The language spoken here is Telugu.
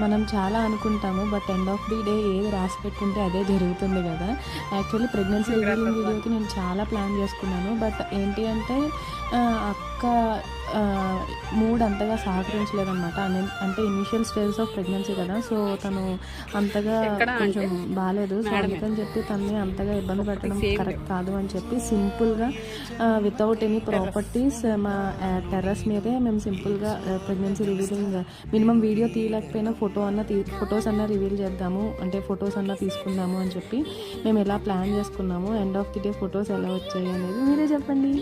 మనం చాలా అనుకుంటాము, but end of the day ఏది రాసి పెట్టుకుంటే అదే జరుగుతుంది కదా. యాక్చువల్లీ ప్రెగ్నెన్సీ రివీలింగ్ వీడియోకి నేను చాలా ప్లాన్ చేసుకున్నాను, బట్ ఏంటి అంటే అక్క మూడ్ అంతగా సహకరించలేదన్నమాట. అంటే ఇనిషియల్ స్టేజెస్ ఆఫ్ ప్రెగ్నెన్సీ కదా, సో తను అంతగా కొంచెం బాగాలేదు. సో అందుకని చెప్పి తనని అంతగా ఇబ్బంది పెట్టడం కరెక్ట్ కాదు అని చెప్పి సింపుల్గా వితౌట్ ఎనీ ప్రాపర్టీస్ మా టెర్రస్ మీదే మేము సింపుల్గా ప్రెగ్నెన్సీ రివీలింగ్ మినిమం వీడియో తీయలేకపోయినా ఫొటోస్ అన్నా రివీల్ చేద్దాము, అంటే ఫొటోస్ అన్నా తీసుకుందాము అని చెప్పి మేము ఇలా ప్లాన్ చేసుకున్నాము. End of the day photos ఎలా వచ్చాయి అనేది మీరే చెప్పండి.